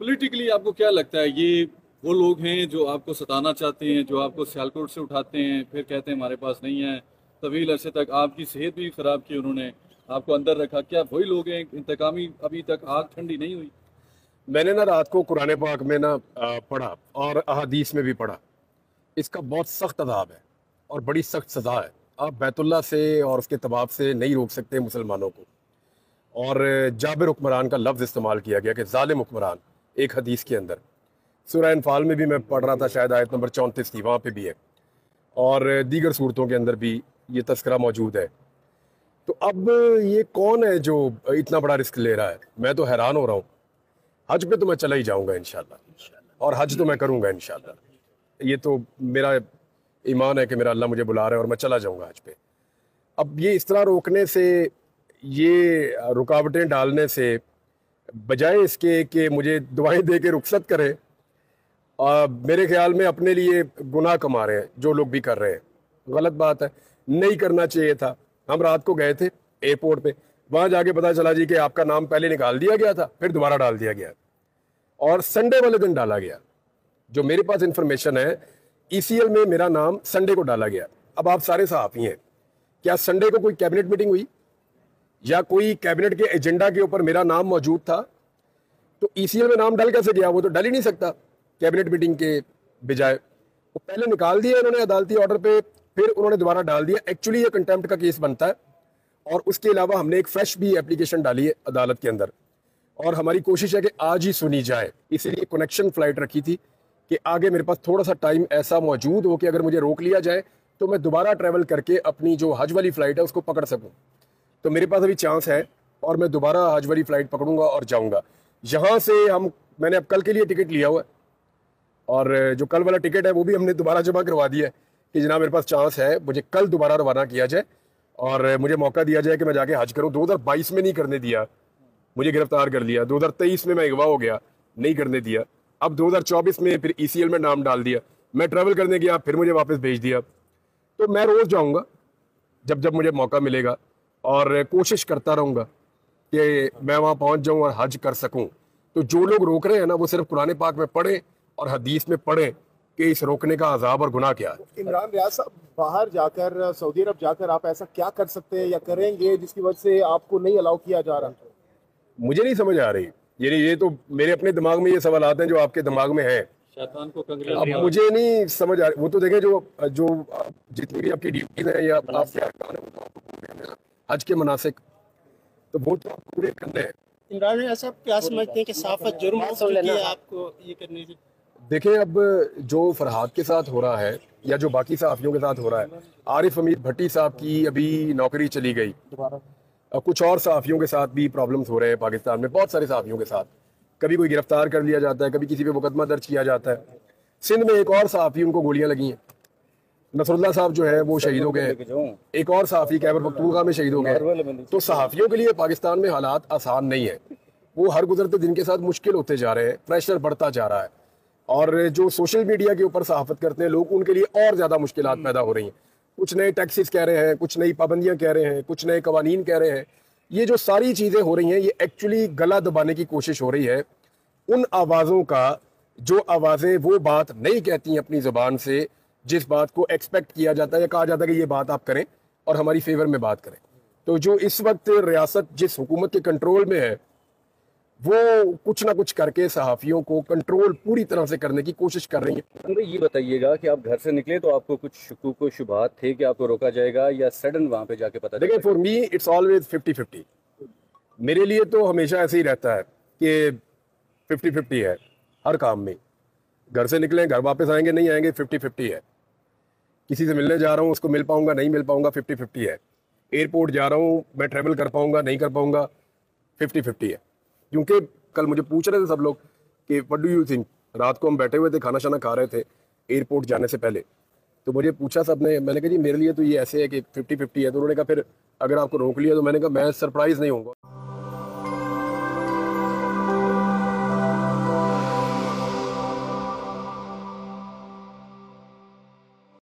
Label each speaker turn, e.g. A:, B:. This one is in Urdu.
A: پولیٹیکلی آپ کو کیا لگتا ہے یہ وہ لوگ ہیں جو آپ کو ستانا چاہتے ہیں، جو آپ کو سیالکوٹ سے اٹھاتے ہیں پھر کہتے ہیں ہمارے پاس نہیں ہے، طویل عرصے تک آپ کی صحت بھی خراب کی، انہوں نے آپ کو اندر رکھا، کیا وہی لوگ ہیں انتقامی؟ ابھی تک آگ ٹھنڈی نہیں ہوئی؟
B: میں نے نا رات کو قرآن پاک میں نا پڑھا اور احادیث میں بھی پڑھا. اس کا بہت سخت عذاب ہے اور بڑی سخت سزا ہے. آپ بیت اللہ سے اور اس کے طواف سے نہیں روک سکتے مسلمانوں کو. اور جابر حکمران کا لفظ استعمال کیا گیا کہ ظالم حکمران ایک حدیث کے اندر. سورہ انفال میں بھی میں پڑھ رہا تھا، شاید آیت نمبر 34 تھی، وہاں پہ بھی ہے، اور دیگر صورتوں کے اندر بھی یہ تذکرہ موجود ہے. تو اب یہ کون ہے جو اتنا بڑا رسک لے رہا ہے؟ میں تو حیران ہو رہا ہوں. حج پہ تو میں چلا ہی جاؤں گا انشاءاللہ، اور حج تو میں کروں گا انشاءاللہ. یہ تو میرا ایمان ہے کہ میرا اللہ مجھے بلا رہا ہے اور میں چلا جاؤں گا حج پہ. اب یہ اس طرح روکنے سے، یہ رکاوٹیں ڈالنے سے، بجائے اس کے کہ مجھے دعائیں دے کے رخصت کرے، میرے خیال میں اپنے لیے گناہ کما رہے ہیں جو لوگ بھی کر رہے ہیں. غلط بات ہے، نہیں کرنا چاہیے تھا. ہم رات کو گئے تھے ایئرپورٹ پہ، وہاں جا کے پتا چلا جی کہ آپ کا نام پہلے نکال دیا گیا تھا، پھر دوبارہ ڈال دیا گیا، اور سنڈے والے دن ڈالا گیا. جو میرے پاس انفارمیشن ہے، ای سی ایل میں میرا نام سنڈے کو ڈالا گیا. اب آپ سارے صحافی ہیں، کیا سنڈے کو کوئی کیبنٹ میٹنگ ہوئی یا کوئی کیبنٹ کے ایجنڈا کے اوپر میرا نام موجود تھا؟ تو ای سی ایل میں نام ڈال کیسے گیا؟ وہ تو ڈال ہی نہیں سکتا کیبنٹ میٹنگ کے بجائے. وہ پہلے نکال دیا انہوں نے عدالتی آرڈر پہ، پھر انہوں نے دوبارہ ڈال دیا. ایکچولی یہ کنٹیمپٹ کا کیس بنتا ہے، اور اس کے علاوہ ہم نے ایک فریش بھی اپلیکیشن ڈالی ہے عدالت کے اندر، اور ہماری کوشش ہے کہ آج ہی سنی جائے. اسی لیے کنیکشن فلائٹ رکھی تھی کہ آگے میرے پاس تھوڑا سا ٹائم ایسا موجود ہو کہ اگر مجھے روک لیا جائے تو میں دوبارہ ٹریول کر کے اپنی جو حج والی فلائٹ ہے اس کو پکڑ سکوں. تو میرے پاس ابھی چانس ہے، اور میں دوبارہ حج والی فلائٹ پکڑوں گا اور جاؤں گا. یہاں سے میں نے اب کل کے لیے ٹکٹ لیا ہوا ہے، اور جو کل والا ٹکٹ ہے وہ بھی ہم نے دوبارہ جمع کروا دیا ہے کہ جناب میرے پاس چانس ہے مجھے کل دوبارہ روانہ کیا جائے اور مجھے موقع دیا جائے کہ میں جا کے حج کروں. 2022 میں نہیں کرنے دیا، مجھے گرفتار کر لیا. 2023 میں اغوا ہو گیا، نہیں کرنے دیا. اب 2024 میں پھر ای سی ایل میں نام ڈال دیا، میں ٹریول کرنے گیا، پھر مجھے واپس بھیج دیا. تو میں روز جاؤں گا جب جب مجھے موقع ملے گا، اور کوشش کرتا رہوں گا کہ میں وہاں پہنچ جاؤں اور حج کر سکوں. تو جو لوگ روک رہے ہیں نا، وہ صرف قرآن پاک میں پڑھیں اور حدیث میں پڑھیں کہ اس روکنے کا عذاب اور گناہ کیا ہے.
C: عمران ریاض صاحب، باہر جا کر سعودی عرب جا کر آپ ایسا کیا کر سکتے ہیں یا کریں گے جس کی وجہ سے آپ کو نہیں الاؤ کیا جا رہا؟
B: مجھے نہیں سمجھ آ رہی. یعنی یہ تو میرے اپنے دماغ میں یہ سوالات ہیں جو آپ کے دماغ میں ہیں.
A: شیطان کو
B: اب مجھے نہیں سمجھ آ رہی. وہ تو دیکھیں جو جتنی بھی آپ کی ڈیوٹیز ہیں یا آپ کے حج کے مناسک، تو وہ تو آپ پورے کرنے ہیں.
D: عمران ریاض صاحب کیا سمجھتے ہیں کہ صحافت جرم ہو چکی ہے آپ کو یہ کرنے سے؟
B: دیکھیں، اب جو فرحاد کے ساتھ ہو رہا ہے یا جو باقی صحافیوں کے ساتھ ہو رہا ہے، عارف حمید بھٹی صاحب کی ابھی نوکری چلی گئی، کچھ اور صحافیوں کے ساتھ بھی پرابلمز ہو رہے ہیں پاکستان میں، بہت سارے صحافیوں کے ساتھ. کبھی کوئی گرفتار کر لیا جاتا ہے، کبھی کسی پہ مقدمہ درج کیا جاتا ہے. سندھ میں ایک اور صحافی، ان کو گولیاں لگی ہیں. نصر اللہ صاحب جو ہے وہ شہید ہو گئے. ایک اور صحافی خیبر پختونخوا میں شہید ہو گئے. تو صحافیوں کے لیے پاکستان میں حالات آسان نہیں ہیں. وہ ہر گزرتے دن کے ساتھ مشکل ہوتے جا رہے ہیں، پریشر بڑھتا جا رہا ہے. اور جو سوشل میڈیا کے اوپر صحافت کرتے ہیں لوگ، ان کے لیے اور زیادہ مشکلات پیدا ہو رہی ہیں. کچھ نئے ٹیکسز کہہ رہے ہیں، کچھ نئی پابندیاں کہہ رہے ہیں، کچھ نئے قوانین کہہ رہے ہیں. یہ جو ساری چیزیں ہو رہی ہیں، یہ ایکچولی گلا دبانے کی کوشش ہو رہی ہے ان آوازوں کا جو آوازیں وہ بات نہیں کہتی ہیں اپنی زبان سے، جس بات کو ایکسپیکٹ کیا جاتا ہے یا کہا جاتا ہے کہ یہ بات آپ کریں اور ہماری فیور میں بات کریں. تو جو اس وقت ریاست جس حکومت کے کنٹرول میں ہے، وہ کچھ نہ کچھ کر کے صحافیوں کو کنٹرول پوری طرح سے کرنے کی کوشش کر رہی ہیں.
E: یہ بتائیے گا کہ آپ گھر سے نکلے تو آپ کو کچھ شکوک و شبہات تھے کہ آپ کو روکا جائے گا، یا سڈن وہاں پہ جا کے پتا؟
B: دیکھیں، فار می اٹس آلویز 50-50. میرے لیے تو ہمیشہ ایسے ہی رہتا ہے کہ 50-50 ہے ہر کام میں. گھر سے نکلیں، گھر واپس آئیں گے نہیں آئیں گے، 50-50 ہے. کسی سے ملنے جا رہا ہوں، اس کو مل پاؤں گا نہیں مل پاؤں گا، 50-50 ہے. ایئرپورٹ جا رہا ہوں، میں ٹریول کر پاؤں گا نہیں کر پاؤں گا، 50-50 ہے. کیونکہ کل مجھے پوچھ رہے تھے سب لوگ کہ وٹ ڈو یو تھنک. رات کو ہم بیٹھے ہوئے تھے، کھانا شانا کھا رہے تھے ایئرپورٹ جانے سے پہلے. تو مجھے پوچھا سب نے، میں نے کہا جی میرے لیے تو یہ ایسے ہے کہ 50-50 ہے. تو انہوں نے کہا پھر اگر آپ کو روک لیا، تو میں نے کہا میں سرپرائز نہیں ہوں گا.